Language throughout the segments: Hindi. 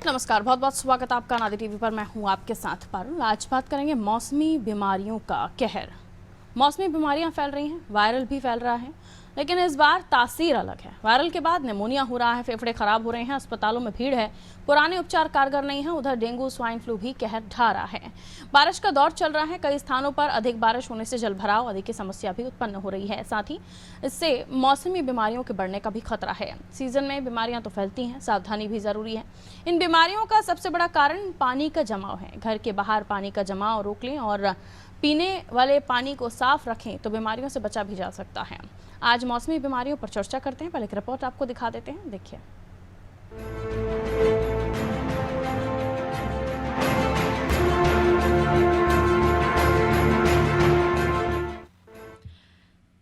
नमस्कार, बहुत बहुत स्वागत आपका नादी टीवी पर। मैं हूं आपके साथ पारुल। आज बात करेंगे मौसमी बीमारियों का कहर। मौसमी बीमारियां फैल रही हैं, वायरल भी फैल रहा है, लेकिन इस बार तासीर अलग है। वायरल के बाद निमोनिया हो रहा है, फेफड़े खराब हो रहे हैं, अस्पतालों में भीड़ है, पुराने उपचार कारगर नहीं है। उधर डेंगू स्वाइन फ्लू भी कहर ढा रहा है। बारिश का दौर चल रहा है, कई स्थानों पर अधिक बारिश होने से जलभराव आदि की समस्या भी उत्पन्न हो रही है। साथ ही इससे मौसमी बीमारियों के बढ़ने का भी खतरा है। सीजन में बीमारियां तो फैलती हैं, सावधानी भी जरूरी है। इन बीमारियों का सबसे बड़ा कारण पानी का जमाव है। घर के बाहर पानी का जमाव रोक लें और पीने वाले पानी को साफ रखें तो बीमारियों से बचा भी जा सकता है। आज मौसमी बीमारियों पर चर्चा करते हैं। पहले एक रिपोर्ट आपको दिखा देते हैं, देखिए।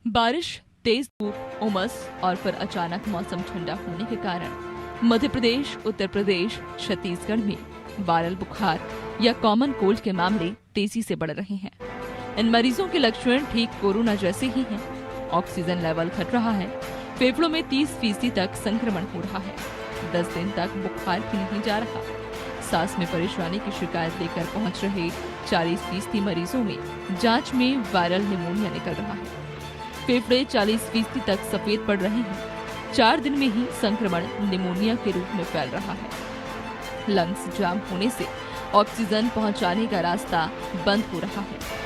बारिश, तेज धूप, उमस और फिर अचानक मौसम ठंडा होने के कारण मध्य प्रदेश, उत्तर प्रदेश, छत्तीसगढ़ में वायरल बुखार या कॉमन कोल्ड के मामले तेजी से बढ़ रहे हैं। इन मरीजों के लक्षण ठीक कोरोना जैसे ही हैं। ऑक्सीजन लेवल घट रहा है, फेफड़ों में 30% तक संक्रमण हो रहा है, 10 दिन तक बुखार भी नहीं जा रहा। सांस में परेशानी की शिकायत लेकर पहुंच रहे 40% मरीजों में जांच में वायरल निमोनिया निकल रहा है। फेफड़े 40% तक सफेद पड़ रहे हैं। 4 दिन में ही संक्रमण निमोनिया के रूप में फैल रहा है। लंग्स जाम होने से ऑक्सीजन पहुंचाने का रास्ता बंद हो रहा है।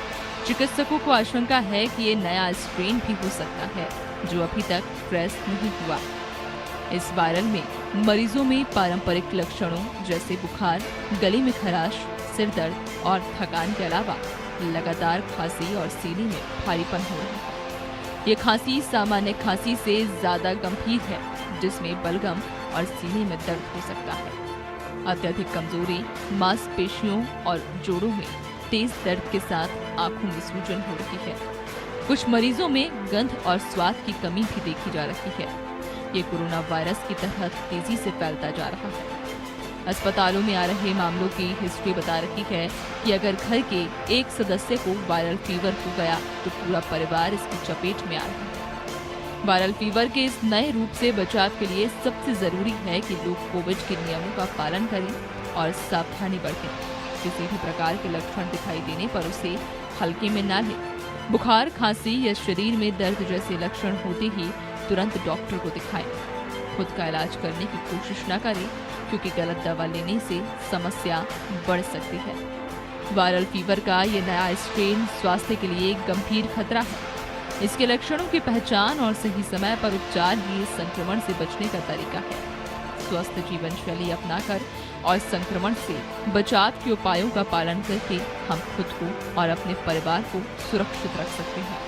चिकित्सकों को आशंका है कि ये नया स्ट्रेन भी हो सकता है जो अभी तक ट्रेस नहीं हुआ। इस वायरल में मरीजों में पारंपरिक लक्षणों जैसे बुखार, गले में खराश, सिर दर्द और थकान के अलावा लगातार खांसी और सीने में भारीपन हो रहा है। ये खांसी सामान्य खांसी से ज्यादा गंभीर है, जिसमें बलगम और सीने में दर्द हो सकता है। अत्यधिक कमजोरी, मांसपेशियों और जोड़ों में तेज दर्द के साथ आंखों में सूजन हो रही है। कुछ मरीजों में गंध और स्वाद की कमी भी देखी जा रही है। ये कोरोना वायरस की तरह तेजी से फैलता जा रहा है। अस्पतालों में आ रहे मामलों की हिस्ट्री बता रही है कि अगर घर के एक सदस्य को वायरल फीवर हो गया तो पूरा परिवार इसकी चपेट में आ रहा है। वायरल फीवर के इस नए रूप से बचाव के लिए सबसे जरूरी है कि लोग कोविड के नियमों का पालन करें और सावधानी बरतें। किसी भी प्रकार के लक्षण दिखाई देने पर उसे हल्के में न लें। बुखार, खांसी या शरीर में दर्द जैसे लक्षण होते ही तुरंत डॉक्टर को दिखाएं। खुद का इलाज करने की कोशिश न करें, क्योंकि गलत दवा लेने से समस्या बढ़ सकती है। वायरल फीवर का ये नया स्ट्रेन स्वास्थ्य के लिए एक गंभीर खतरा है। इसके लक्षणों की पहचान और सही समय पर उपचार ही संक्रमण से बचने का तरीका है। स्वस्थ जीवन शैली अपनाकर और संक्रमण से बचाव के उपायों का पालन करके हम खुद को और अपने परिवार को सुरक्षित रख सकते हैं।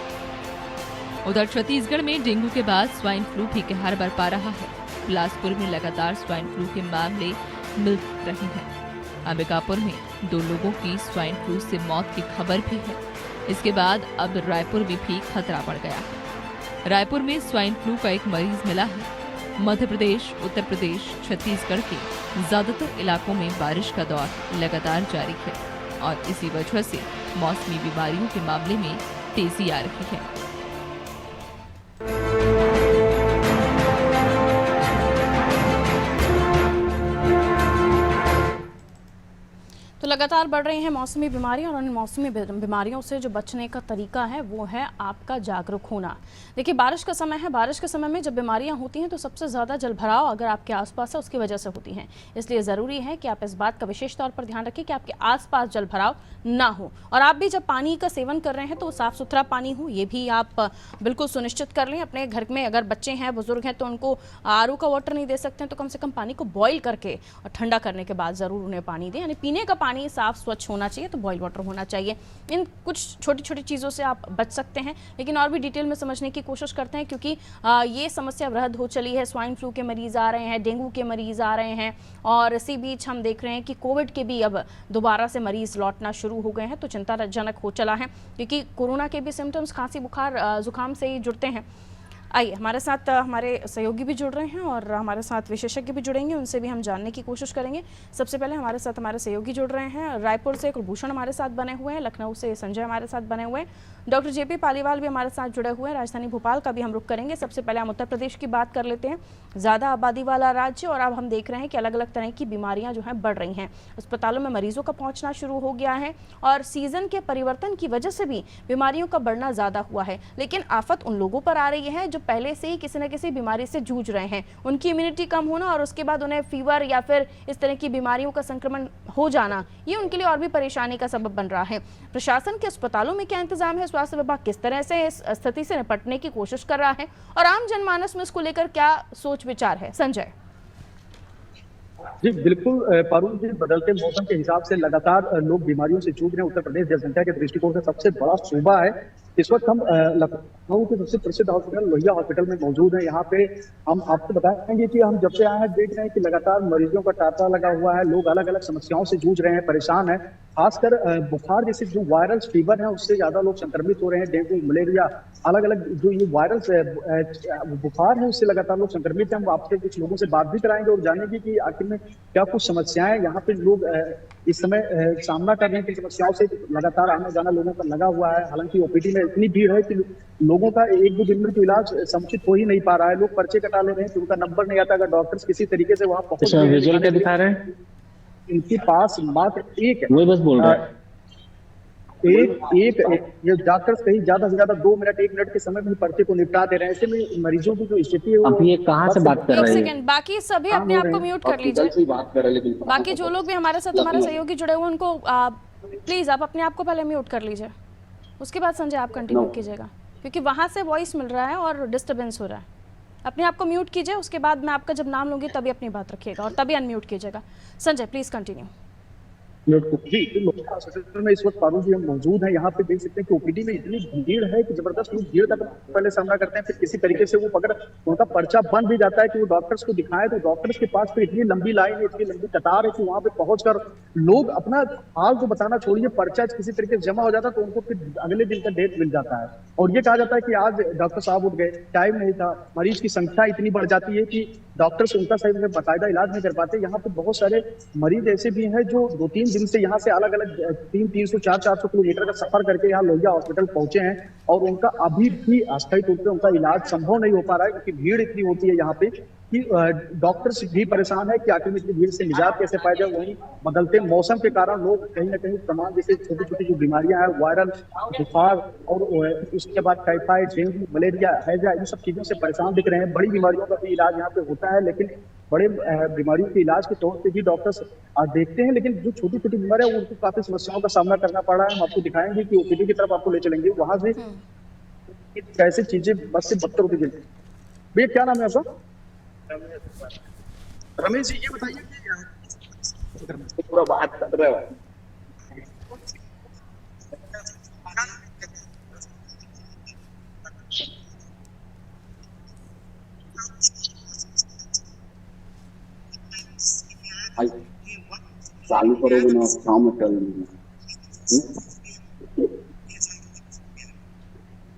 उधर छत्तीसगढ़ में डेंगू के बाद स्वाइन फ्लू भी कहर बरपा रहा है। बिलासपुर में लगातार स्वाइन फ्लू के मामले मिल रहे हैं। अंबिकापुर में 2 लोगों की स्वाइन फ्लू से मौत की खबर भी है। इसके बाद अब रायपुर में भी खतरा बढ़ गया है। रायपुर में स्वाइन फ्लू का एक मरीज मिला है। मध्य प्रदेश, उत्तर प्रदेश, छत्तीसगढ़ के ज्यादातर इलाकों में बारिश का दौर लगातार जारी है और इसी वजह से मौसमी बीमारियों के मामले में तेजी आ रही है। तो लगातार बढ़ रही हैं मौसमी बीमारियां और उन मौसमी बीमारियों से जो बचने का तरीका है वो है आपका जागरूक होना। देखिए, बारिश का समय है। बारिश के समय में जब बीमारियां होती हैं तो सबसे ज़्यादा जलभराव अगर आपके आसपास है उसकी वजह से होती हैं। इसलिए ज़रूरी है कि आप इस बात का विशेष तौर पर ध्यान रखें कि आपके आसपास जलभराव ना हो। और आप भी जब पानी का सेवन कर रहे हैं तो साफ़ सुथरा पानी हो, ये भी आप बिल्कुल सुनिश्चित कर लें। अपने घर में अगर बच्चे हैं, बुजुर्ग हैं, तो उनको आरओ का वाटर नहीं दे सकते हैं तो कम से कम पानी को बॉयल करके और ठंडा करने के बाद ज़रूर उन्हें पानी दें। यानी पीने का पानी साफ स्वच्छ होना चाहिए, तो बॉयल वाटर होना चाहिए। इन कुछ छोटी छोटी चीज़ों से आप बच सकते हैं। लेकिन और भी डिटेल में समझने की कोशिश करते हैं, क्योंकि ये समस्या वृहद हो चली है। स्वाइन फ्लू के मरीज आ रहे हैं, डेंगू के मरीज आ रहे हैं और इसी बीच हम देख रहे हैं कि कोविड के भी अब दोबारा से मरीज लौटना शुरू हो गए हैं। तो चिंताजनक हो चला है, क्योंकि कोरोना के भी सिम्टम्स खांसी, बुखार, जुकाम से ही जुड़ते हैं। आइए हमारे साथ हमारे सहयोगी भी जुड़ रहे हैं और हमारे साथ विशेषज्ञ भी जुड़ेंगे, उनसे भी हम जानने की कोशिश करेंगे। सबसे पहले हमारे साथ हमारे सहयोगी जुड़ रहे हैं, रायपुर से कुलभूषण हमारे साथ बने हुए हैं, लखनऊ से संजय हमारे साथ बने हुए हैं, डॉक्टर जेपी पालीवाल भी हमारे साथ जुड़े हुए हैं, राजधानी भोपाल का भी हम रुख करेंगे। सबसे पहले हम उत्तर प्रदेश की बात कर लेते हैं, ज़्यादा आबादी वाला राज्य, और अब हम देख रहे हैं कि अलग अलग तरह की बीमारियां जो हैं बढ़ रही हैं, अस्पतालों में मरीजों का पहुंचना शुरू हो गया है और सीजन के परिवर्तन की वजह से भी बीमारियों का बढ़ना ज़्यादा हुआ है। लेकिन आफत उन लोगों पर आ रही है जो पहले से ही किसी न किसी बीमारी से जूझ रहे हैं, उनकी इम्यूनिटी कम होना और उसके बाद उन्हें फीवर या फिर इस तरह की बीमारियों का संक्रमण हो जाना, ये उनके लिए और भी परेशानी का सबब बन रहा है। प्रशासन के अस्पतालों में क्या इंतजाम है, स्वास्थ्य विभाग किस तरह से इस स्थिति से निपटने की कोशिश कर रहा है और आम जनमानस में इसको लेकर क्या सोच विचार है? संजय। जी बिल्कुल पारुल जी, बदलते मौसम के हिसाब से लगातार लोग बीमारियों से जूझ रहे हैं। उत्तर प्रदेश जनसंख्या के दृष्टिकोण से सबसे बड़ा सूबा है। इस वक्त हम लखनऊ के सबसे प्रसिद्ध हॉस्पिटल लोहिया हॉस्पिटल में मौजूद हैं। यहाँ पे हम आपको बताएंगे कि हम जब से आए हैं देख रहे हैं कि लगातार मरीजों का तांता लगा हुआ है, लोग अलग अलग समस्याओं से जूझ रहे हैं, परेशान है। खासकर बुखार जैसे जो वायरल फीवर है उससे ज्यादा लोग संक्रमित हो रहे हैं। डेंगू, मलेरिया, अलग अलग जो ये वायरल बुखार है उससे लगातार लोग संक्रमित हैं। हम आपसे कुछ लोगों से बात भी कराएंगे और जानेंगे कि आखिर में क्या कुछ समस्याएं यहाँ पे लोग इस समय सामना करने की समस्याओं से लगातार आना जाना लोगों का लगा हुआ है। हालांकि ओपीडी में इतनी भीड़ है कि लोगों का एक दो दिन में तो इलाज समुचित हो ही नहीं पा रहा है। लोग पर्चे कटा ले रहे हैं, उनका नंबर नहीं आता। अगर डॉक्टर्स किसी तरीके से वहां पहुंच विजुअल क्या दिखा रहे हैं, इनके पास मात्र एक वही बस बोल रहा है ये डॉक्टर्स कहीं ज्यादा से ज्यादा 2 मिनट 1 मिनट के समय में पर्चे को निपटा दे रहे हैं। ऐसे में मरीजों की जो स्थिति है वो अब ये कहाँ से बात कर रहे हैं? सेकंड, बाकी सभी अपने आप को म्यूट कर लीजिए। बाकी जो लोग भी हमारे साथ हमारे सहयोगी जुड़े हुए उनको प्लीज आप अपने आप को पहले म्यूट कर लीजिए, उसके बाद संजय आप कंटिन्यू कीजिएगा, क्योंकि वहां से वॉइस मिल रहा है और डिस्टर्बेंस हो रहा है। अपने आप को म्यूट कीजिए, उसके बाद मैं आपका जब नाम लूंगी तभी अपनी बात रखिएगा और तभी अनम्यूट कीजिएगा। Sanjay please continue. जी लोहिया हॉस्पिटल में इस वक्त पारुल जी हम मौजूद हैं। यहाँ पे देख सकते हैं कि ओपीडी में इतनी भीड़ है कि जबरदस्त लोग भीड़ का पहले सामना करते हैं, फिर किसी तरीके से वो अगर उनका पर्चा बन भी जाता है कि वो डॉक्टर्स को दिखाएं तो डॉक्टर्स के पास फिर इतनी लंबी लाइन है, इतनी लंबी कतार है कि वहां पे पहुंचकर लोग अपना हाल तो बताना छोड़िए, पर्चा किसी तरीके से जमा हो जाता है तो उनको फिर अगले दिन का डेट मिल जाता है और ये कहा जाता है कि आज डॉक्टर साहब उठ गए, टाइम नहीं था। मरीज की संख्या इतनी बढ़ जाती है कि डॉक्टर्स उनका सही से बाकायदा इलाज नहीं कर पाते। यहाँ पे बहुत सारे मरीज ऐसे भी हैं जो 2-3 दिन से यहाँ से अलग अलग 300, 400 किलोमीटर का सफर करके यहाँ लोहिया हॉस्पिटल पहुंचे हैं और उनका अभी भी अस्थायी तौर पे उनका इलाज संभव नहीं हो पा रहा है, क्योंकि भीड़ इतनी होती है यहाँ पे कि डॉक्टर्स भी परेशान है कि आखिर में इतनी भीड़ से निजात कैसे पाया जाए। वहीं बदलते मौसम के कारण लोग कहीं ना कहीं तमाम जैसे छोटी छोटी जो बीमारियां हैं, वायरल बुखार और उसके बाद टाइफाइड, डेंगू, मलेरिया, हैजा, इन सब चीजों से परेशान दिख रहे हैं। बड़ी बीमारियों का भी इलाज यहाँ पे होता है, लेकिन बड़े बीमारियों के इलाज के तौर पे भी डॉक्टर्स देखते हैं, लेकिन जो छोटी छोटी बीमारी है उनको काफी समस्याओं का सामना करना पड़ रहा है। हम आपको दिखाएंगे कि ओपीडी की तरफ आपको ले चलेंगे, वहां से कैसे चीजें बस से बदतर होती जाती। भैया क्या नाम है आपका? रमेश जी, ये बताइए कि पूरा बात कर रहे हो चालू करोगे ना शाम में चलेंगे।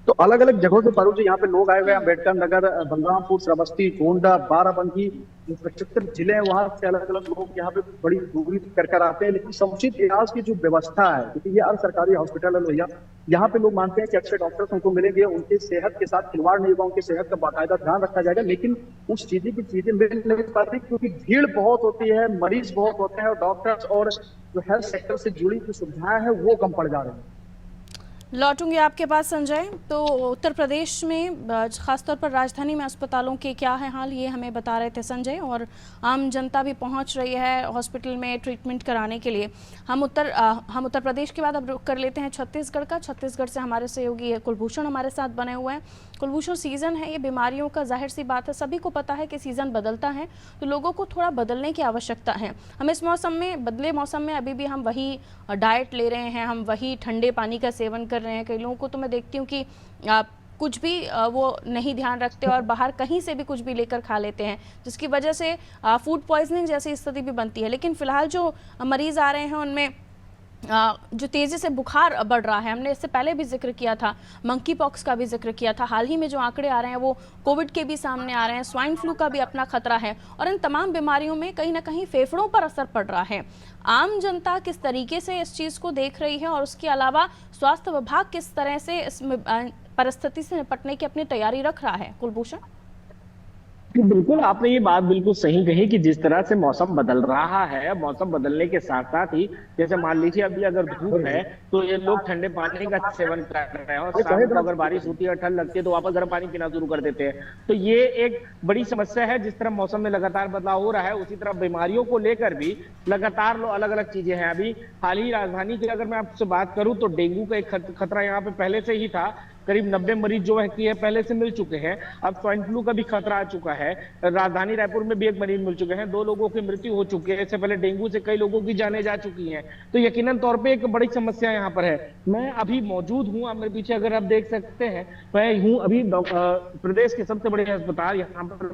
तो अलग अलग जगहों से पारुल जी यहाँ पे लोग आए हुए हैं। अम्बेडकर नगर, बलरामपुर, श्रावस्ती, गोंडा, बाराबंकी, 75 जिले हैं, वहां से अलग अलग लोग यहाँ पे बड़ी दूरी कर आते हैं। लेकिन समुचित इलाज की जो व्यवस्था है, क्योंकि ये अर्ध सरकारी हॉस्पिटल है लोहिया, यहाँ पे लोग मानते हैं कि अच्छे डॉक्टर्स उनको मिलेंगे, उनके सेहत के साथ खिलवाड़ नहीं होगा, उनकी सेहत का बाकायदा ध्यान रखा जाएगा, लेकिन उस चीजें मिल नहीं पाती क्योंकि भीड़ बहुत होती है, मरीज बहुत होते हैं और डॉक्टर्स और जो हेल्थ सेक्टर से जुड़ी जो सुविधाएं हैं वो कम पड़ जा रही है। लौटूंगी आपके पास संजय। तो उत्तर प्रदेश में खासतौर पर राजधानी में अस्पतालों के क्या है हाल, ये हमें बता रहे थे संजय, और आम जनता भी पहुंच रही है हॉस्पिटल में ट्रीटमेंट कराने के लिए। हम उत्तर प्रदेश के बाद अब रुक कर लेते हैं छत्तीसगढ़ का। छत्तीसगढ़ से हमारे सहयोगी कुलभूषण हमारे साथ बने हुए हैं। कुलभूषण, सीज़न है ये बीमारियों का, जाहिर सी बात है, सभी को पता है कि सीज़न बदलता है तो लोगों को थोड़ा बदलने की आवश्यकता है। हम इस मौसम में, बदले मौसम में अभी भी हम वही डाइट ले रहे हैं, हम वही ठंडे पानी का सेवन कर रहे हैं। कई लोगों को तो मैं देखती हूँ कि कुछ भी वो नहीं ध्यान रखते और बाहर कहीं से भी कुछ भी लेकर खा लेते हैं, जिसकी वजह से फूड पॉइजनिंग जैसी स्थिति भी बनती है। लेकिन फिलहाल जो मरीज आ रहे हैं उनमें जो तेज़ी से बुखार बढ़ रहा है, हमने इससे पहले भी जिक्र किया था, मंकी पॉक्स का भी जिक्र किया था, हाल ही में जो आंकड़े आ रहे हैं वो कोविड के भी सामने आ रहे हैं, स्वाइन फ्लू का भी अपना खतरा है और इन तमाम बीमारियों में कहीं ना कहीं फेफड़ों पर असर पड़ रहा है। आम जनता किस तरीके से इस चीज़ को देख रही है और उसके अलावा स्वास्थ्य विभाग किस तरह से इस परिस्थिति से निपटने की अपनी तैयारी रख रहा है? कुलभूषण, बिल्कुल, आपने ये बात बिल्कुल सही कही कि जिस तरह से मौसम बदल रहा है, मौसम बदलने के साथ साथ ही जैसे मान लीजिए अभी अगर धूप है तो ये लोग ठंडे पानी का सेवन कर रहे हैं और शाम को अगर बारिश होती है, ठंड लगती है तो वापस गर्म पानी पीना शुरू कर देते हैं। तो ये एक बड़ी समस्या है। जिस तरह मौसम में लगातार बदलाव हो रहा है उसी तरह बीमारियों को लेकर भी लगातार अलग अलग चीजें हैं। अभी हाल ही राजधानी की अगर मैं आपसे बात करूं तो डेंगू का एक खतरा यहाँ पे पहले से ही था, करीब 90 मरीज जो है कि ये पहले से मिल चुके हैं। अब स्वाइन फ्लू का भी खतरा आ चुका है। राजधानी रायपुर में भी एक मरीज मिल चुके हैं, 2 लोगों की मृत्यु हो चुकी है। इससे पहले डेंगू से कई लोगों की जानें जा चुकी हैं। तो यकीनन तौर पे एक बड़ी समस्या यहाँ पर है। मैं अभी मौजूद हूँ, आप मेरे पीछे अगर आप देख सकते हैं, मैं हूँ अभी प्रदेश के सबसे बड़े अस्पताल यहाँ पर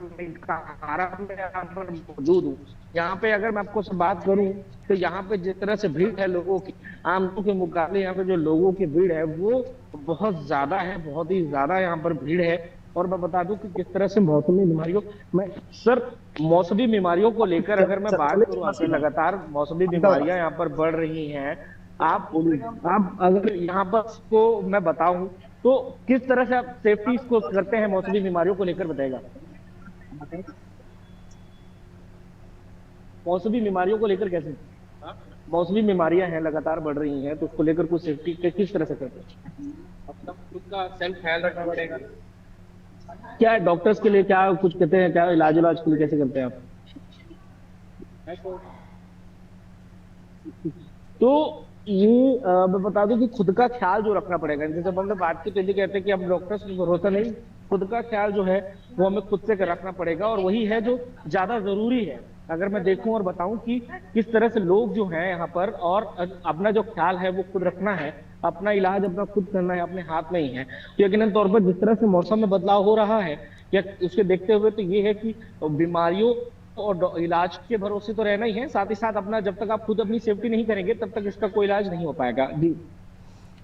मौजूद हूँ। यहाँ पे अगर मैं आपको बात करूं तो यहाँ पे जिस तरह से भीड़ है लोगों की, आम लोगों के मुकाबले यहाँ पे जो लोगों की भीड़ है वो बहुत ज्यादा है, बहुत ही ज्यादा यहाँ पर भीड़ है। और मैं बता दूं कि किस तरह से मौसमी बीमारियों मौसमी बीमारियों को लेकर अगर मैं बात करूं, लगातार मौसमी बीमारियां यहाँ पर बढ़ रही हैं। आप अगर यहाँ पर को मैं बताऊं तो किस तरह से आप सेफ्टी इसको करते हैं मौसमी बीमारियों को लेकर, बताएगा? मौसमी बीमारियों को लेकर कैसे, मौसमी बीमारियां हैं लगातार बढ़ रही हैं तो उसको लेकर कुछ सेफ्टी किस तरह से करते हैं? अपना खुद का सेल्फ ख्याल रखना पड़ेगा। क्या डॉक्टर्स के लिए क्या कुछ कहते हैं, क्या इलाज के लिए कैसे करते हैं आप? तो ये मैं बता दूं कि खुद का ख्याल जो रखना पड़ेगा। जैसे हमने बात की तो ये कहते हैं कि अब डॉक्टर्स को भरोसा नहीं, खुद का ख्याल जो है वो हमें खुद से रखना पड़ेगा और वही है जो ज्यादा जरूरी है। अगर मैं देखूं और बताऊं कि किस तरह से लोग जो हैं यहाँ पर, और अपना जो ख्याल है वो खुद रखना है, अपना इलाज अपना खुद करना है, अपने हाथ में ही है। तो यकीनन तौर पर जिस तरह से मौसम में बदलाव हो रहा है या उसके देखते हुए तो ये है कि बीमारियों और इलाज के भरोसे तो रहना ही है, साथ ही साथ अपना जब तक आप खुद अपनी सेफ्टी नहीं करेंगे तब तक इसका कोई इलाज नहीं हो पाएगा। जी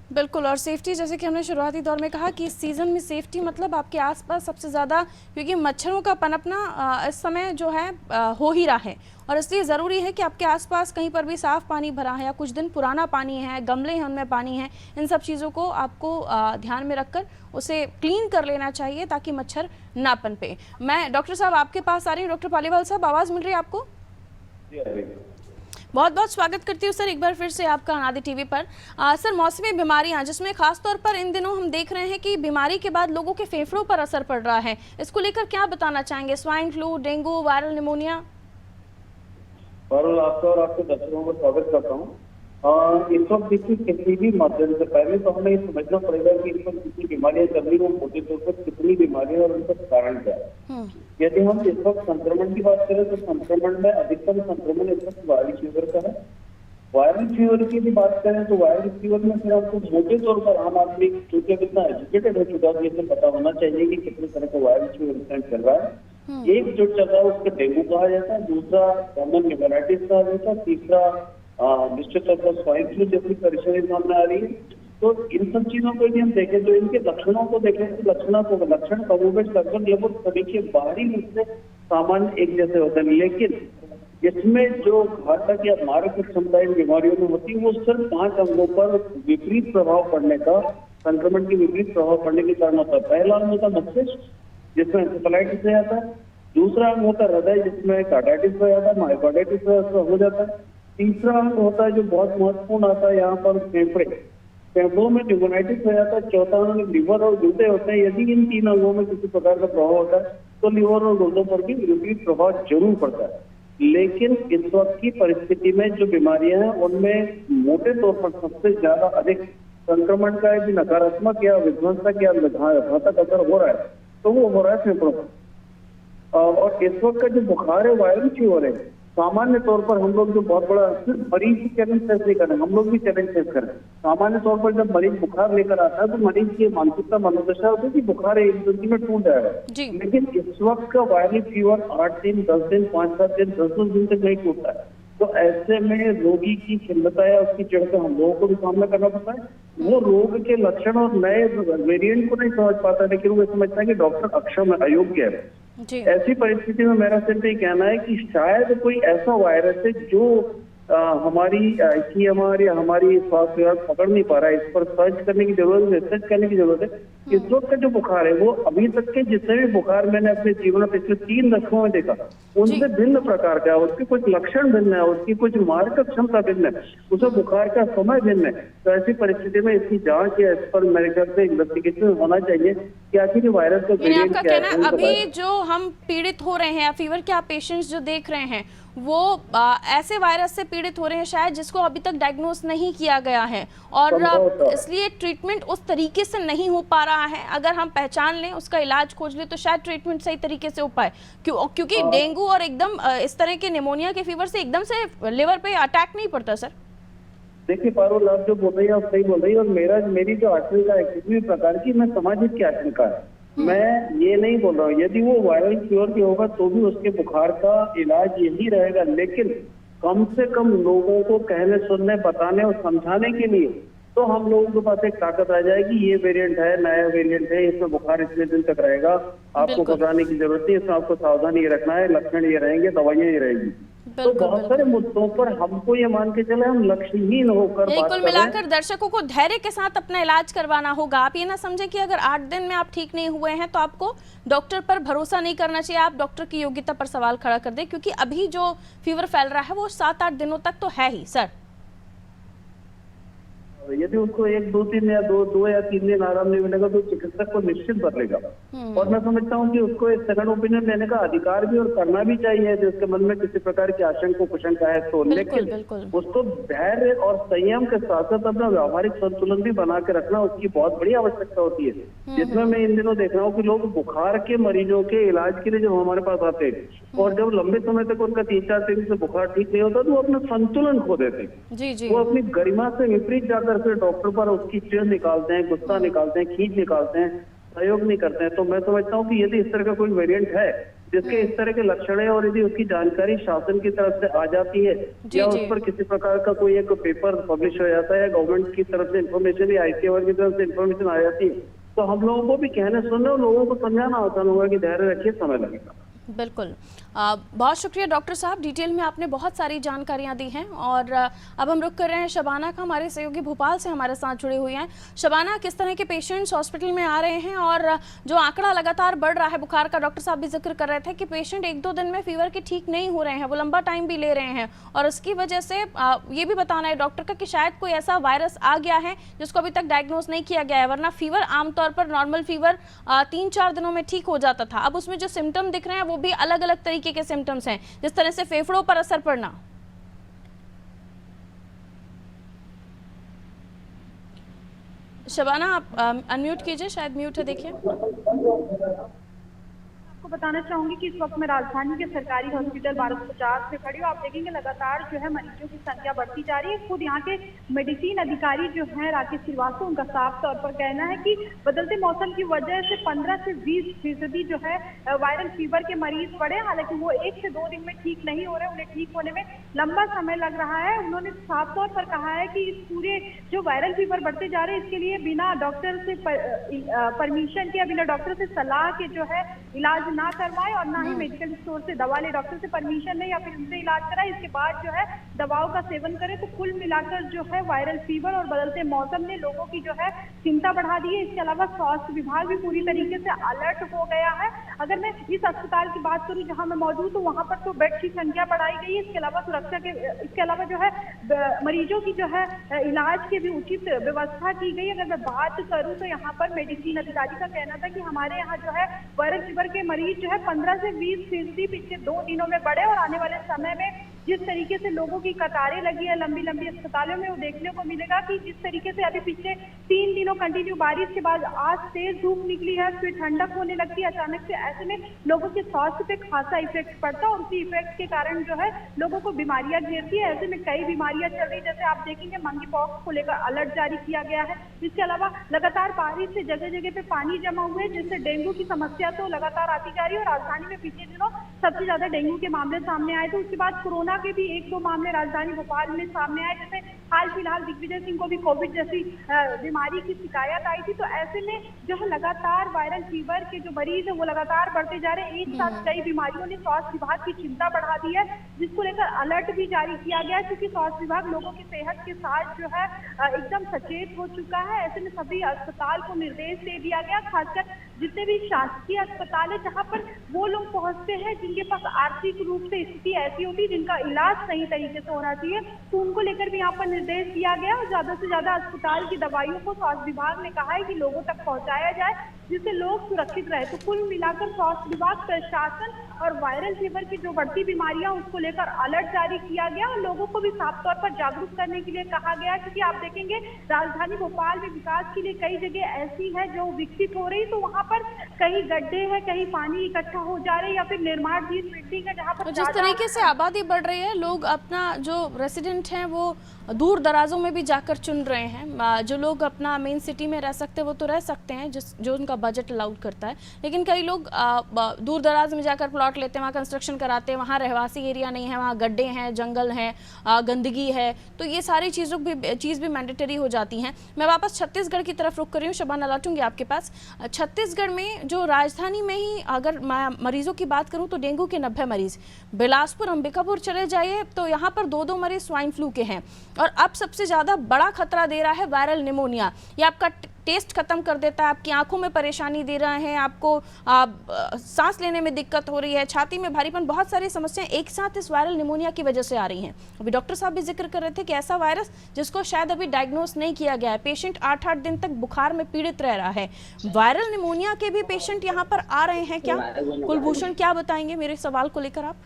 बिल्कुल। और सेफ्टी, जैसे कि हमने शुरुआती दौर में कहा कि इस सीज़न में सेफ्टी मतलब आपके आसपास सबसे ज़्यादा, क्योंकि मच्छरों का पनपना इस समय जो है हो ही रहा है और इसलिए ज़रूरी है कि आपके आसपास कहीं पर भी साफ़ पानी भरा है या कुछ दिन पुराना पानी है, गमले हैं उनमें पानी है, इन सब चीज़ों को आपको ध्यान में रखकर उसे क्लीन कर लेना चाहिए ताकि मच्छर ना पनपे। मैं डॉक्टर साहब आपके पास आ रही हूँ। डॉक्टर पालीवाल साहब, आवाज़ मिल रही है आपको? बहुत बहुत स्वागत करती हूँ सर एक बार फिर से आपका अनादि टीवी पर। सर, मौसमी बीमारियां जिसमें खासतौर पर इन दिनों हम देख रहे हैं कि बीमारी के बाद लोगों के फेफड़ों पर असर पड़ रहा है, इसको लेकर क्या बताना चाहेंगे? Swine flu, dengue, viral pneumonia. आपका और आपके दर्शकों को स्वागत करता हूँ। इस वक्त देखिए किसी भी माध्यम से पहले तो हमें समझना पड़ेगा कि इस वक्त कितनी बीमारियां चल रही है, मोटे तौर पर कितनी बीमारियां और उनका कारण क्या है। यदि हम इस वक्त संक्रमण की बात करें तो संक्रमण में अधिकतम संक्रमण इस वक्त वायरल फीवर का है। वायरल फीवर की भी बात करें तो वायरल फीवर में फिर आपको मोटे तौर पर आम आदमी क्योंकि अब इतना एजुकेटेड हो चुका है, इसे पता होना चाहिए कि कितने तरह का वायरल फीवर चल रहा है। एक जो चल रहा है उसको डेंगू कहा जाता है, दूसरा कॉमन न्यूमोनाइटिस कहा जाता है, तीसरा निश्चित तौर पर स्वाइन फ्लू जैसी परेशानी सामने आ रही है। तो इन सब चीजों को यदि हम देखें तो इनके लक्षणों को देखें तो लक्षण कमोबेश लगभग लगभग सभी के बाहरी रूप से सामान्य एक जैसे होते हैं, लेकिन इसमें जो घातक या मारक क्षमता इन बीमारियों में होती है वो सिर्फ 5 अंगों पर विपरीत प्रभाव पड़ने का, संक्रमण के विपरीत प्रभाव पड़ने के कारण होता है। पहला अंग होता है मस्तिष्क जिसमें एंसेफेलाइटिस हो जाता है, दूसरा अंग होता है हृदय जिसमें कार्डाइटिस हो जाता है, मायोकार्डाइटिस हो जाता है, तीसरा अंग होता है जो बहुत महत्वपूर्ण आता है यहाँ पर फेफड़े, फेफड़ों में न्यूमोनाइटिस हो जाता है, चौथा अंग लिवर और गुर्दे होते हैं। यदि इन 3 अंगों में किसी प्रकार का प्रभाव होता है तो लिवर और गुर्दों पर भी विपरीत प्रभाव जरूर पड़ता है। लेकिन इस वक्त की परिस्थिति में जो बीमारियां हैं उनमें मोटे तौर पर सबसे ज्यादा अधिक संक्रमण का यदि नकारात्मक या विध्वंसक या घातक असर हो रहा है तो वो हो रहा है फेफड़ों पर। और इस वक्त का जो बुखार है वायरल फीवर है, सामान्य तौर पर हम लोग जो बहुत बड़ा सिर्फ मरीज की चैलेंज फेस नहीं कर रहे, हम लोग भी चैलेंज फेस कर रहे हैं। सामान्य तौर पर जब मरीज बुखार लेकर आता है तो मरीज की मानसिकता मनोदशा होती है कि बुखार एक दो दिन में टूट जाएगा, लेकिन इस वक्त का वायरल फीवर 8 दिन, 10 दिन, 5-7 दिन, 10 दिन तक नहीं टूटता है। तो ऐसे में रोगी की खिन्नता या उसकी चिंता हम लोगों को भी सामना करना पड़ता है। वो रोग के लक्षण और नए वेरिएंट को नहीं समझ पाता, लेकिन वो समझता है कि डॉक्टर अक्षम है, अयोग्य है। जी। ऐसी परिस्थिति में मेरा सिर्फ ये कहना है कि शायद कोई ऐसा वायरस है जो हमारी ICMR या हमारी स्वास्थ्य विभाग पकड़ नहीं पा रहा है। इस पर सर्च करने की जरूरत है, रिसर्च करने की जरूरत है। इस वक्त का जो बुखार है वो अभी तक के जितने भी बुखार मैंने अपने जीवन में पिछले 3 दशकों में देखा, उनसे भिन्न प्रकार का है। उसके कुछ लक्षण भिन्न है, उसकी कुछ मारक क्षमता भिन्न है, उसका बुखार का समय भिन्न है। तो ऐसी परिस्थिति में इसकी जांच या इस पर मेरे ख्याल से इन्वेस्टिगेशन होना चाहिए कि आखिर वायरस का यानी वेरिएंट आपका क्या कहना है। अभी जो हम पीड़ित हो रहे हैं, फीवर के आप पेशेंट्स जो देख रहे हैं, वो ऐसे वायरस से पीड़ित हो रहे हैं शायद जिसको अभी तक डायग्नोस नहीं किया गया है, और इसलिए ट्रीटमेंट उस तरीके से नहीं हो पा रहा है। अगर हम पहचान लें, उसका इलाज खोज लें, तो शायद ट्रीटमेंट सही तरीके से हो पाए। क्योंकि डेंगू और एकदम इस तरह के निमोनिया के फीवर से एकदम से लिवर पे अटैक नहीं पड़ता सर। देखिए पारुल, आप जो बोल रही है आप सही बोल रही है, और मेरी जो आशंका है किसी भी प्रकार की, मैं सामाजिक की आशंका है। मैं ये नहीं बोल रहा हूँ यदि वो वायरल फीवर भी होगा तो भी उसके बुखार का इलाज यही रहेगा, लेकिन कम से कम लोगों को कहने, सुनने, बताने और समझाने के लिए तो हम लोगों के पास एक ताकत आ जाएगी। ये वेरिएंट है, नया वेरिएंट है, इसमें बुखार इतने दिन तक रहेगा, आपको घबराने की जरूरत नहीं, इसमें आपको सावधानी रखना है, लक्षण ये रहेंगे, दवाइयाँ ये रहेगी। तो बहुत सारे मुद्दों पर हमको ये मान के चले हम लक्ष्यहीन होकर बात कुल मिलाकर दर्शकों को धैर्य के साथ अपना इलाज करवाना होगा। आप ये ना समझें कि अगर 8 दिन में आप ठीक नहीं हुए हैं तो आपको डॉक्टर पर भरोसा नहीं करना चाहिए, आप डॉक्टर की योग्यता पर सवाल खड़ा कर दें, क्योंकि अभी जो फीवर फैल रहा है वो 7-8 दिनों तक तो है ही सर। यदि उसको 1-2-3 या 2 या 3 दिन आराम नहीं मिलेगा तो चिकित्सक को निश्चित बदलेगा। और मैं समझता हूँ कि उसको एक सेकंड ओपिनियन लेने का अधिकार भी और करना भी चाहिए, जिसके मन में किसी प्रकार की आशंका कुशंका है तो। लेकिन उसको धैर्य और संयम के साथ साथ अपना व्यावहारिक संतुलन भी बना के रखना उसकी बहुत बड़ी आवश्यकता होती है। जिसमें मैं इन दिनों देख रहा हूँ कि लोग बुखार के मरीजों के इलाज के लिए जब हमारे पास आते हैं और जब लंबे समय तक उनका 3-4 दिन से बुखार ठीक नहीं होता तो वो अपना संतुलन खो देते हैं। वो अपनी गरिमा से विपरीत जाकर फिर डॉक्टर पर उसकी चिढ़ निकालते हैं, गुस्सा निकालते हैं, खींच निकालते हैं, सहयोग नहीं करते हैं। तो मैं समझता हूँ कि यदि इस तरह का कोई वेरिएंट है जिसके इस तरह के लक्षण है और यदि उसकी जानकारी शासन की तरफ से आ जाती है या उस पर किसी प्रकार का कोई एक पेपर पब्लिश हो जाता है या गवर्नमेंट की तरफ से इन्फॉर्मेशन या ICMR की तरफ से इन्फॉर्मेशन आ जाती है तो हम लोगों को भी कहने सुनने और लोगों को समझाना आसान होगा कि धैर्य रखिए, समय लगेगा। बिल्कुल, बहुत शुक्रिया डॉक्टर साहब, डिटेल में आपने बहुत सारी जानकारियां दी हैं। और अब हम रुक कर रहे हैं शबाना का, हमारे सहयोगी भोपाल से हमारे साथ जुड़े हुए हैं। शबाना, किस तरह के पेशेंट्स हॉस्पिटल में आ रहे हैं और जो आंकड़ा लगातार बढ़ रहा है बुखार का, डॉक्टर साहब भी जिक्र कर रहे थे कि पेशेंट 1-2 दिन में फीवर के ठीक नहीं हो रहे हैं, वो लंबा टाइम भी ले रहे हैं, और उसकी वजह से ये भी बताना है डॉक्टर का कि शायद कोई ऐसा वायरस आ गया है जिसको अभी तक डायग्नोज नहीं किया गया है, वरना फीवर आमतौर पर नॉर्मल फीवर 3-4 दिनों में ठीक हो जाता था। अब उसमें जो सिम्टम दिख रहे हैं वो भी अलग अलग तरीके के सिम्टम्स हैं, जिस तरह से फेफड़ों पर असर पड़ना। शबाना, आप अनम्यूट कीजिए, शायद म्यूट है, देखिए। आपको बताना चाहूंगी कि इस वक्त मैं राजधानी के सरकारी हॉस्पिटल 1250 से खड़ी हूँ। आप देखेंगे लगातार जो है मरीजों की संख्या बढ़ती जा रही है। खुद यहाँ के मेडिसिन अधिकारी जो है राकेश श्रीवास्तव, उनका साफ तौर पर कहना है कि बदलते मौसम की वजह से 15 से 20% जो है वायरल फीवर के मरीज बढ़े। हालांकि वो 1 से 2 दिन में ठीक नहीं हो रहे, उन्हें ठीक होने में लंबा समय लग रहा है। उन्होंने साफ तौर पर कहा है कि इस पूरे जो वायरल फीवर बढ़ते जा रहे हैं इसके लिए बिना डॉक्टर से परमिशन के, बिना डॉक्टर से सलाह के जो है इलाज ना करवाए और ना ही मेडिकल स्टोर से दवा ले, डॉक्टर से परमिशन ले या फिर उनसे इलाज कराए, इसके बाद जो है दवाओं का सेवन करें। तो कुल मिलाकर जो है वायरल फीवर और बदलते मौसम ने लोगों की जो है चिंता बढ़ा दी है। इसके अलावा स्वास्थ्य विभाग भी पूरी तरीके से अलर्ट हो गया है। अगर मैं इस अस्पताल की बात करूं जहां मैं मौजूद हूं, वहां पर तो बेड की संख्या बढ़ाई गई है। इसके अलावा सुरक्षा के, इसके अलावा जो है मरीजों की जो है इलाज की भी उचित व्यवस्था की गई। अगर मैं बात करूं तो यहाँ पर मेडिसिन अधिकारी का कहना था कि हमारे यहाँ जो है वायरल फीवर के मरीज जो है 15 से 20% पिछले 2 दिनों में बढ़े, और आने वाले समय में जिस तरीके से लोगों की कतारें लगी है लंबी लंबी अस्पतालों में, वो देखने को मिलेगा कि जिस तरीके से अभी पिछले 3 दिनों कंटिन्यू बारिश के बाद आज तेज धूप निकली है, फिर ठंडक होने लगती है अचानक से, ऐसे में लोगों के स्वास्थ्य पे खासा इफेक्ट पड़ता है और उसी इफेक्ट के कारण जो है लोगों को बीमारियां घेरती है। ऐसे में कई बीमारियां चल रही, जैसे आप देखेंगे मंकी पॉक्स को लेकर अलर्ट जारी किया गया है। इसके अलावा लगातार बारिश से जगह जगह पे पानी जमा हुए, जिससे डेंगू की समस्या तो लगातार आती जा रही है। और राजधानी में पिछले दिनों सबसे ज्यादा डेंगू के मामले सामने आए थे। उसके बाद कोरोना ज्यादा के भी 1-2 मामले राजधानी भोपाल में सामने आए। जैसे हाल फिलहाल दिग्विजय सिंह को भी कोविड जैसी बीमारी की शिकायत आई थी। तो ऐसे में जो है लगातार वायरल फीवर के जो मरीज है वो लगातार बढ़ते जा रहे हैं। एक साथ कई बीमारियों ने स्वास्थ्य विभाग की चिंता बढ़ा दी है, जिसको लेकर अलर्ट भी जारी किया गया है, क्योंकि स्वास्थ्य विभाग लोगों की सेहत के साथ जो है एकदम सचेत हो चुका है। ऐसे में सभी अस्पताल को निर्देश दे दिया गया, खासकर जितने भी शासकीय अस्पताल है जहाँ पर वो लोग पहुंचते हैं जिनके पास आर्थिक रूप से स्थिति ऐसी होती है जिनका इलाज सही तरीके से होना चाहिए, तो उनको लेकर भी यहाँ पर निर्देश दिया गया। और ज्यादा से ज्यादा अस्पताल की दवाइयों को स्वास्थ्य विभाग ने कहा है कि लोगों तक पहुंचाया जाए, जिससे लोग सुरक्षित रहे। तो कुल मिलाकर स्वास्थ्य विभाग, प्रशासन और वायरल फीवर की जो बढ़ती बीमारियां उसको लेकर अलर्ट जारी किया गया और लोगों को भी साफ तौर पर जागरूक करने के लिए कहा गया। क्योंकि आप देखेंगे राजधानी भोपाल में विकास के लिए कई जगह ऐसी है जो विकसित हो रही, तो वहाँ पर कहीं गड्ढे हैं, कहीं पानी इकट्ठा हो जा रहे हैं, या फिर निर्माणाधीन बिल्डिंग है जहाँ पर जिस तरीके से आबादी बढ़ रही है, लोग अपना जो रेसिडेंट हैं वो दूर दराजों में भी जाकर चुन रहे हैं। जो लोग अपना मेन सिटी में रह सकते हैं वो तो रह सकते हैं जो उनका बजट अलाउड करता है, लेकिन कई लोग दूर दराज में जाकर प्लॉट लेते हैं, वहाँ कंस्ट्रक्शन कराते हैं, वहाँ रहवासी एरिया नहीं है, वहाँ गड्ढे हैं, जंगल हैं, गंदगी है, तो ये सारी चीज़ भी मैंडेटरी हो जाती हैं। मैं वापस छत्तीसगढ़ की तरफ रुख कर रही हूँ, शबाना लौटूंगी आपके पास। छत्तीसगढ़ में जो राजधानी में ही अगर मैं मरीजों की बात करूँ तो डेंगू के 90 मरीज, बिलासपुर अंबिकापुर चले जाइए तो यहाँ पर 2-2 मरीज स्वाइन फ्लू के हैं, और अब सबसे ज़्यादा बड़ा खतरा दे रहा है वायरल निमोनिया। ये आपका टेस्ट खत्म कर देता है, आपकी आंखों में परेशानी दे रहा है, आपको सांस लेने में दिक्कत हो रही है, छाती में भारीपन, बहुत सारी समस्याएं एक साथ इस वायरल निमोनिया की वजह से आ रही हैं। अभी डॉक्टर साहब भी जिक्र कर रहे थे कि ऐसा वायरस जिसको शायद अभी डायग्नोस नहीं किया गया है, पेशेंट 8-8 दिन तक बुखार में पीड़ित रह रहा है। वायरल निमोनिया के भी पेशेंट यहाँ पर आ रहे हैं क्या? कुलभूषण क्या बताएंगे मेरे सवाल को लेकर आप?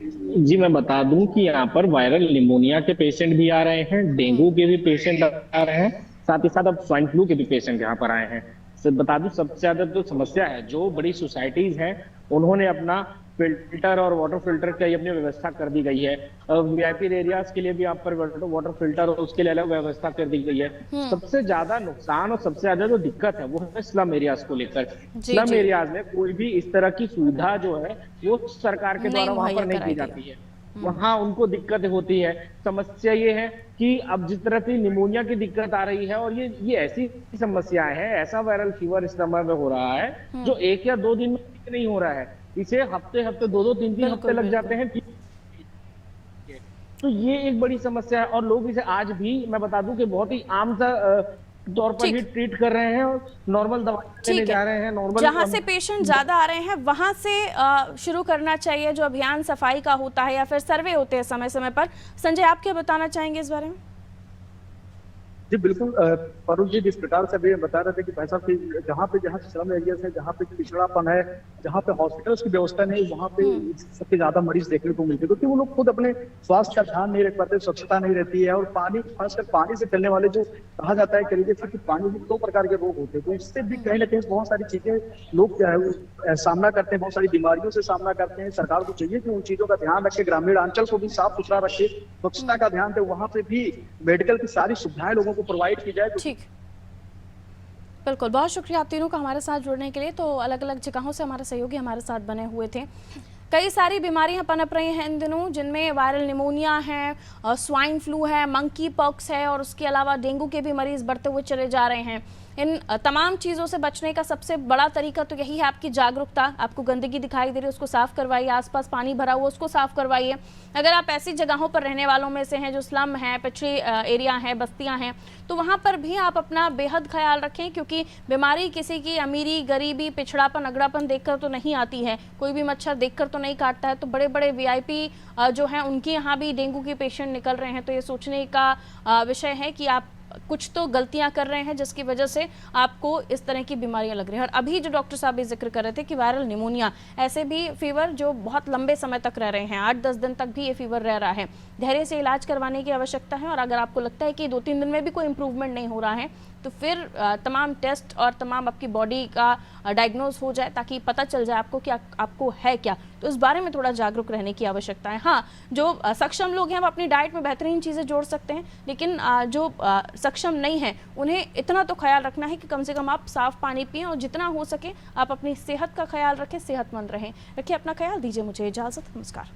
जी, मैं बता दूं कि यहाँ पर वायरल निमोनिया के पेशेंट भी आ रहे हैं, डेंगू के भी पेशेंट आ रहे हैं, साथ ही साथ अब स्वाइन फ्लू के भी पेशेंट यहाँ पर आए हैं। बता दूं सबसे ज्यादा जो समस्या है, जो बड़ी सोसाइटीज हैं उन्होंने अपना फिल्टर और वाटर फिल्टर की अपनी व्यवस्था कर दी गई है। वीआईपी एरियाज के लिए भी आप पर वाटर फिल्टर और उसके लिए अलग व्यवस्था कर दी गई है। सबसे ज्यादा नुकसान और सबसे ज्यादा जो दिक्कत है वो है स्लम एरियाज को लेकर। स्लम एरियाज में कोई भी इस तरह की सुविधा जो है वो सरकार के द्वारा वहां पर नहीं की जाती है, वहां उनको दिक्कत होती है। समस्या ये है कि अब जिस तरह से निमोनिया की दिक्कत आ रही है, और ये ऐसी समस्याएं हैं, ऐसा वायरल फीवर इस समय में हो रहा है जो 1 या 2 दिन में ठीक नहीं हो रहा है, इसे हफ्ते 2-2, 3-3 हफ्ते लग जाते हैं। तो ये एक बड़ी समस्या है, और लोग इसे आज भी मैं बता दूं कि बहुत ही आम सा तौर पर ही ट्रीट कर रहे हैं और नॉर्मल दवाई लेने जा रहे हैं। नॉर्मल जहां से पेशेंट ज्यादा आ रहे हैं वहां से शुरू करना चाहिए जो अभियान सफाई का होता है, या फिर सर्वे होते हैं समय समय पर। संजय, आप क्या बताना चाहेंगे इस बारे में? जी बिल्कुल, परुण जी जिस प्रकार से अभी बता रहे थे कि पैसा जहाँ श्रम एरिया है, जहाँ पे पिछड़ापन है, जहाँ पे हॉस्पिटल्स की व्यवस्था नहीं, वहाँ पे सबसे ज्यादा मरीज देखने को मिलते हैं, क्योंकि वो लोग खुद अपने स्वास्थ्य का ध्यान नहीं रख पाते, स्वच्छता नहीं रहती है। और पानी, खासकर पानी से चलने वाले जो कहा जाता है तरीके से कि पानी में 2 प्रकार के रोग होते हैं, तो इससे भी कहीं ना कहीं बहुत सारी चीजें लोग क्या है सामना करते हैं, बहुत सारी बीमारियों से सामना करते हैं। सरकार को चाहिए कि उन चीजों का ध्यान रखे, ग्रामीण अंचल को भी साफ सुथरा रखे, स्वच्छता का ध्यान दे, वहां पे भी मेडिकल की सारी सुविधाएं लोगों को प्रोवाइड की जाए। ठीक, बिल्कुल, बहुत शुक्रिया आप तीनों का हमारे साथ जुड़ने के लिए। तो अलग अलग जगहों से हमारे सहयोगी हमारे साथ बने हुए थे। कई सारी बीमारियां पनप रही हैं इन दिनों, जिनमें वायरल निमोनिया है, स्वाइन फ्लू है, मंकी पॉक्स है, और उसके अलावा डेंगू के भी मरीज बढ़ते हुए चले जा रहे हैं। इन तमाम चीज़ों से बचने का सबसे बड़ा तरीका तो यही है आपकी जागरूकता। आपको गंदगी दिखाई दे रही है उसको साफ करवाइए, आसपास पानी भरा हुआ उसको साफ करवाइए। अगर आप ऐसी जगहों पर रहने वालों में से हैं जो स्लम है, पिछड़ी एरिया है, बस्तियां हैं, तो वहाँ पर भी आप अपना बेहद ख्याल रखें, क्योंकि बीमारी किसी की अमीरी, गरीबी, पिछड़ापन, अगड़ापन देखकर तो नहीं आती है। कोई भी मच्छर देखकर तो नहीं काटता है। तो बड़े बड़े वीआईपी जो हैं उनके यहाँ भी डेंगू के पेशेंट निकल रहे हैं। तो ये सोचने का विषय है कि आप कुछ तो गलतियां कर रहे हैं जिसकी वजह से आपको इस तरह की बीमारियां लग रही हैं। और अभी जो डॉक्टर साहब भी जिक्र कर रहे थे कि वायरल निमोनिया, ऐसे भी फीवर जो बहुत लंबे समय तक रह रहे हैं, 8-10 दिन तक भी ये फीवर रह रहा है, धैर्य से इलाज करवाने की आवश्यकता है। और अगर आपको लगता है कि 2-3 दिन में भी कोई इंप्रूवमेंट नहीं हो रहा है, तो फिर तमाम टेस्ट और तमाम आपकी बॉडी का डायग्नोस हो जाए, ताकि पता चल जाए आपको कि आपको है क्या। तो इस बारे में थोड़ा जागरूक रहने की आवश्यकता है। हाँ, जो सक्षम लोग हैं वो अपनी डाइट में बेहतरीन चीज़ें जोड़ सकते हैं, लेकिन जो सक्षम नहीं है उन्हें इतना तो ख्याल रखना है कि कम से कम आप साफ पानी पिएं, और जितना हो सके आप अपनी सेहत का ख्याल रखें, सेहतमंद रहें। रखिए अपना ख्याल, दीजिए मुझे इजाज़त, नमस्कार।